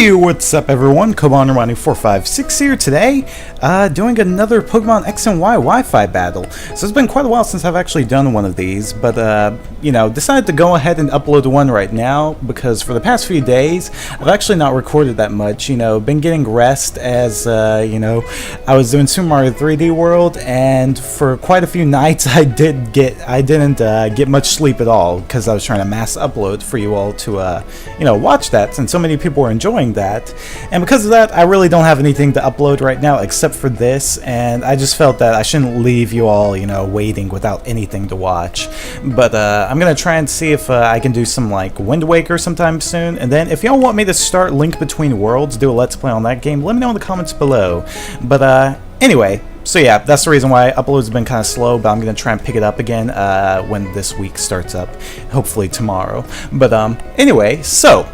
Hey, what's up everyone? Commander456 here today, doing another Pokemon X and Y Wi-Fi battle. So it's been quite a while since I've actually done one of these, but you know, decided to go ahead and upload one right now because for the past few days, I've actually not recorded that much, you know, been getting rest as, you know, I was doing Super Mario 3D World, and for quite a few nights I didn't get much sleep at all because I was trying to mass upload for you all to, you know, watch that, and so many people were enjoying that, and because of that I really don't have anything to upload right now except for this, and I just felt that I shouldn't leave you all, you know, waiting without anything to watch. But I'm gonna try and see if I can do some like Wind Waker sometime soon, and then if y'all want me to start Link Between Worlds, do a Let's Play on that game, let me know in the comments below. But anyway, so yeah, that's the reason why uploads have been kind of slow, but I'm going to try and pick it up again when this week starts up, hopefully tomorrow. But anyway, so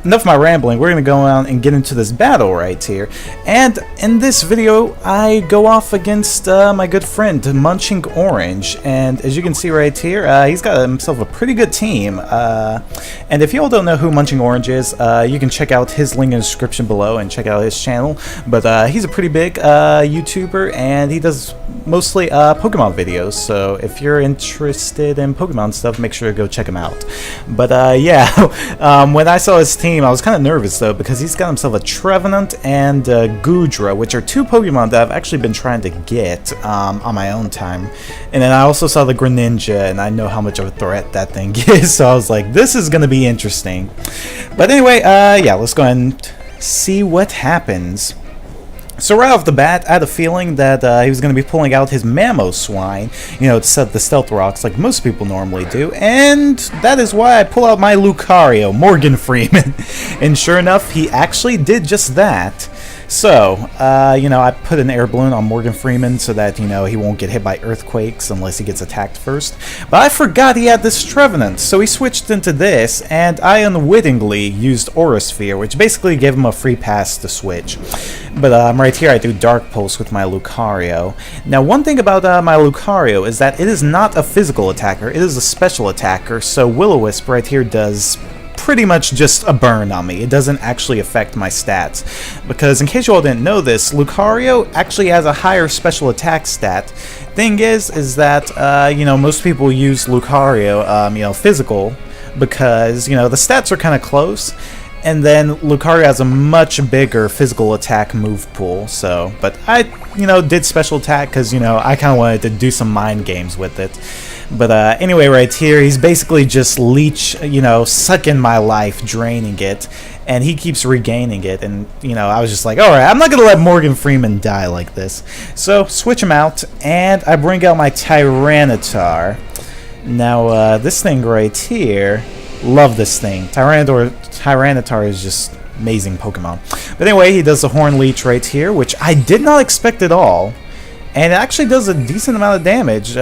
enough of my rambling, we're going to go on and get into this battle right here. And in this video, I go off against my good friend, MunchingOrange. And as you can see right here, he's got himself a pretty good team. And if you all don't know who MunchingOrange is, you can check out his link in the description below and check out his channel. But he's a pretty big YouTuber, and he does mostly Pokemon videos. So if you're interested in Pokemon stuff, make sure to go check him out. But yeah, when I saw his team, I was kind of nervous though, because he's got himself a Trevenant and Goodra, which are two Pokemon that I've actually been trying to get on my own time. And then I also saw the Greninja, and I know how much of a threat that thing is, so I was like, this is going to be interesting. But anyway, yeah, let's go ahead and see what happens. So right off the bat, I had a feeling that he was going to be pulling out his Mamoswine, you know, to set the Stealth Rocks like most people normally do, and that is why I pull out my Lucario, Morgan Freeman. And sure enough, he actually did just that. So, you know, I put an air balloon on Morgan Freeman so that, you know, he won't get hit by earthquakes unless he gets attacked first. But I forgot he had this Trevenant, so he switched into this, and I unwittingly used Aura Sphere, which basically gave him a free pass to switch. But right here I do Dark Pulse with my Lucario. Now, one thing about my Lucario is that it is not a physical attacker, it is a special attacker, so Will-O-Wisp right here does pretty much just a burn on me. It doesn't actually affect my stats, because in case you all didn't know this, Lucario actually has a higher special attack stat. Thing is that you know, most people use Lucario, you know, physical, because, you know, the stats are kind of close, and then Lucario has a much bigger physical attack move pool. So, but I, you know, did special attack because, you know, I kind of wanted to do some mind games with it. But anyway, right here, he's basically just you know, sucking my life, draining it, and he keeps regaining it. And, you know, I was just like, alright, I'm not going to let Morgan Freeman die like this. So, switch him out, and I bring out my Tyranitar. Now, this thing right here, love this thing. Tyranitar is just amazing Pokemon. But anyway, he does the Horn Leech right here, which I did not expect at all. And it actually does a decent amount of damage,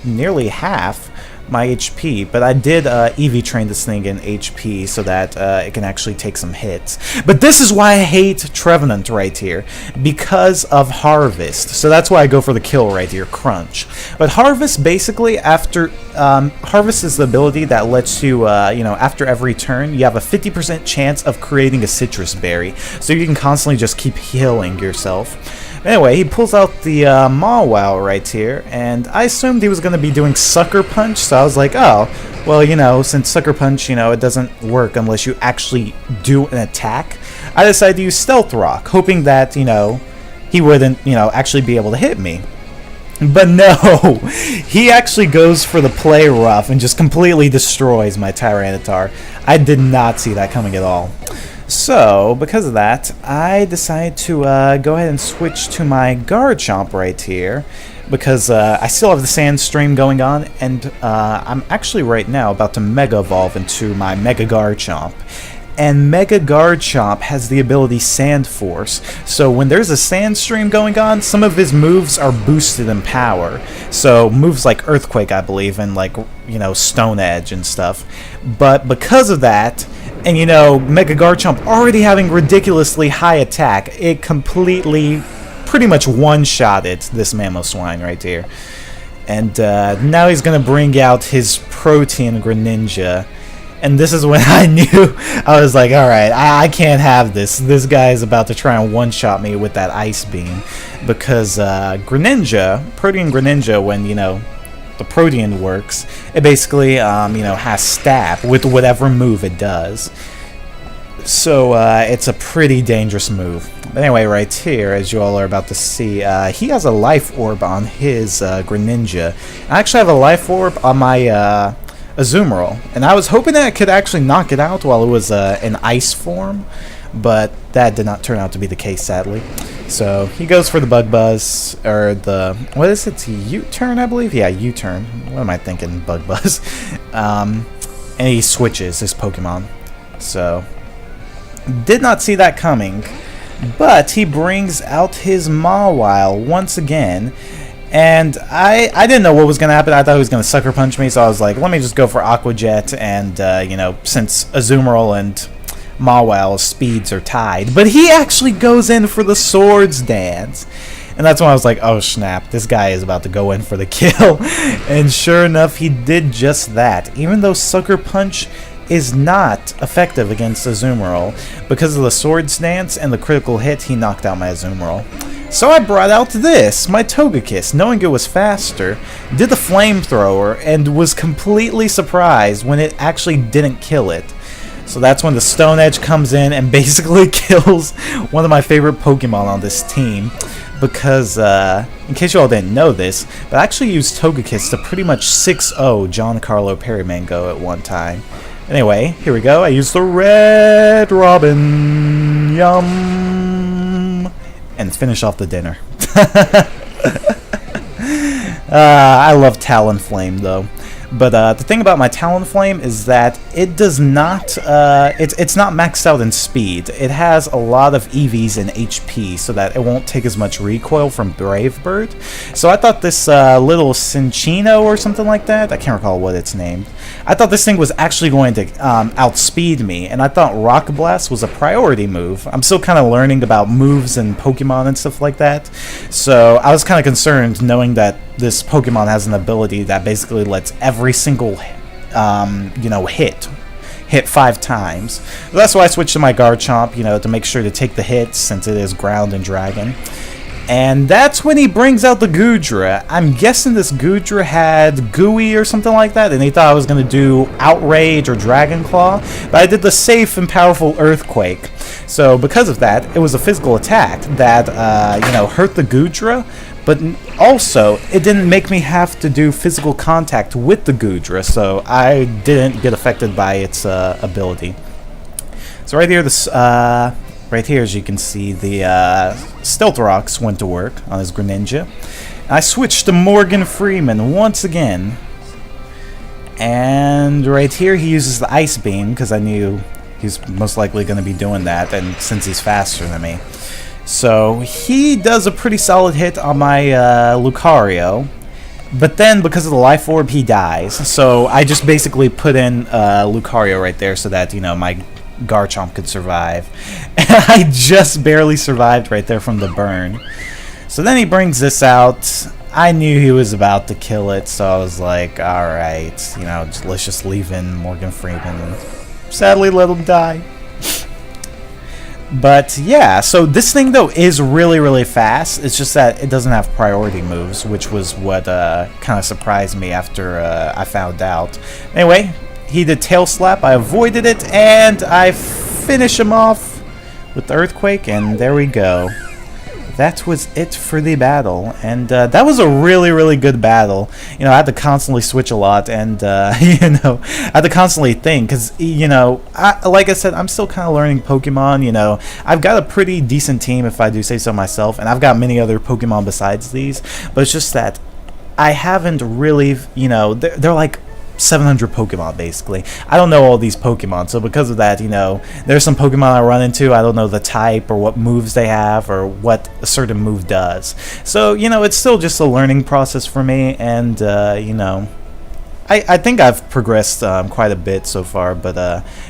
nearly half my HP. But I did EV train this thing in HP so that it can actually take some hits. But this is why I hate Trevenant right here, because of Harvest. So that's why I go for the kill right here, Crunch. But Harvest, basically, after Harvest is the ability that lets you, you know, after every turn, you have a 50% chance of creating a Citrus Berry. So you can constantly just keep healing yourself. Anyway, he pulls out the Mawile right here, and I assumed he was going to be doing Sucker Punch, so I was like, oh, well, you know, since Sucker Punch, you know, it doesn't work unless you actually do an attack, I decided to use Stealth Rock, hoping that, you know, he wouldn't, you know, actually be able to hit me. But no, he actually goes for the play rough and just completely destroys my Tyranitar. I did not see that coming at all. So, because of that, I decided to go ahead and switch to my Garchomp right here, because I still have the Sand Stream going on, and I'm actually right now about to Mega Evolve into my Mega Garchomp. And Mega Garchomp has the ability Sand Force, so when there's a Sand Stream going on, some of his moves are boosted in power. So moves like Earthquake, I believe, and like, you know, Stone Edge and stuff. But because of that, and you know, Mega Garchomp already having ridiculously high attack, it completely, pretty much one-shotted this Mamoswine right here. And now he's going to bring out his Protean Greninja. And this is when I knew, I was like, alright, I can't have this. This guy is about to try and one-shot me with that ice beam. Because Greninja, Protean Greninja, when, you know, the Protean works, it basically, you know, has stab with whatever move it does. So it's a pretty dangerous move. But anyway, right here, as you all are about to see, he has a life orb on his Greninja. I actually have a life orb on my Azumarill, and I was hoping that I could actually knock it out while it was in ice form, but that did not turn out to be the case, sadly. So he goes for the Bug Buzz, or the, what is it, U-turn, I believe? Yeah, U-turn. What am I thinking? Bug Buzz. And he switches his Pokemon. So, did not see that coming, but he brings out his Mawile once again. And I didn't know what was going to happen. I thought he was going to Sucker Punch me, so I was like, let me just go for Aqua Jet, and, you know, since Azumarill and Mawile's speeds are tied. But he actually goes in for the Swords Dance. And that's when I was like, oh snap, this guy is about to go in for the kill. And sure enough, he did just that. Even though Sucker Punch is not effective against Azumarill, because of the Swords Dance and the critical hit, he knocked out my Azumarill. So I brought out this, my Togekiss, knowing it was faster, did the flamethrower, and was completely surprised when it actually didn't kill it. So that's when the Stone Edge comes in and basically kills one of my favorite Pokemon on this team. Because, in case you all didn't know this, but I actually used Togekiss to pretty much 6-0 Giancarlo Perimango at one time. Anyway, here we go. I used the Red Robin. Yum. And finish off the dinner. I love Talonflame though. But the thing about my Talonflame is that it does not, it's not maxed out in speed. It has a lot of EVs and HP, so that it won't take as much recoil from Brave Bird. So I thought this little Cinccino or something like that, I can't recall what it's named, I thought this thing was actually going to outspeed me, and I thought Rock Blast was a priority move. I'm still kind of learning about moves and Pokemon and stuff like that, so I was kind of concerned knowing that this Pokemon has an ability that basically lets every single, you know, hit 5 times. So that's why I switched to my Garchomp, you know, to make sure to take the hits since it is Ground and Dragon. And that's when he brings out the Goodra. I'm guessing this Goodra had Gooey or something like that, and he thought I was going to do Outrage or Dragon Claw, but I did the safe and powerful Earthquake. So because of that, it was a physical attack that, you know, hurt the Goodra, but also, it didn't make me have to do physical contact with the Goodra, so I didn't get affected by its ability. So right here, right here, as you can see, the Stealth Rocks went to work on his Greninja. I switched to Morgan Freeman once again. And right here, he uses the Ice Beam, because I knew he's most likely going to be doing that, and since he's faster than me. So he does a pretty solid hit on my Lucario, but then because of the Life Orb, he dies. So I just basically put in Lucario right there so that, you know, my Garchomp could survive. And I just barely survived right there from the burn. So then he brings this out. I knew he was about to kill it, so I was like, alright, you know, let's just leave in Morgan Freeman and sadly let him die. But yeah, so this thing though is really, really fast. It's just that it doesn't have priority moves, which was what kind of surprised me after I found out. Anyway, he did Tail Slap, I avoided it, and I finish him off with the Earthquake, and there we go. That was it for the battle, and that was a really, really good battle. You know, I had to constantly switch a lot, and you know, I had to constantly think, because, you know, like I said, I'm still kind of learning Pokemon. You know, I've got a pretty decent team, if I do say so myself, and I've got many other Pokemon besides these, but it's just that I haven't really, you know, they're like 700 Pokemon basically. I don't know all these Pokemon, so because of that, you know, there's some Pokemon I run into, I don't know the type or what moves they have or what a certain move does. So, you know, it's still just a learning process for me, and, you know, I think I've progressed quite a bit so far, but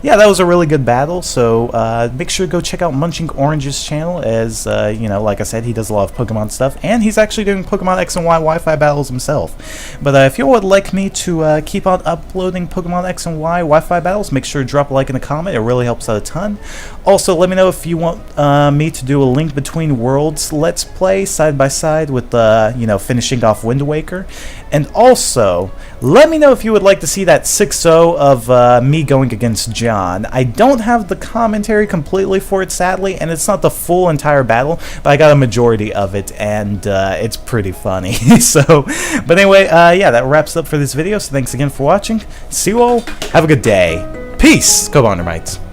yeah, that was a really good battle. So make sure to go check out MunchingOrange's channel, as you know, like I said, he does a lot of Pokemon stuff, and he's actually doing Pokemon X and Y Wi-Fi battles himself. But if you would like me to keep on uploading Pokemon X and Y Wi-Fi battles, make sure to drop a like and a comment. It really helps out a ton. Also, let me know if you want me to do a Link Between Worlds Let's Play side by side with you know, finishing off Wind Waker. And also, let me know if you would like to see that 6-0 of me going against John. I don't have the commentary completely for it, sadly, and it's not the full entire battle, but I got a majority of it, and it's pretty funny. So, but anyway, yeah, that wraps up for this video, so thanks again for watching. See you all. Have a good day. Peace, Cobandermites.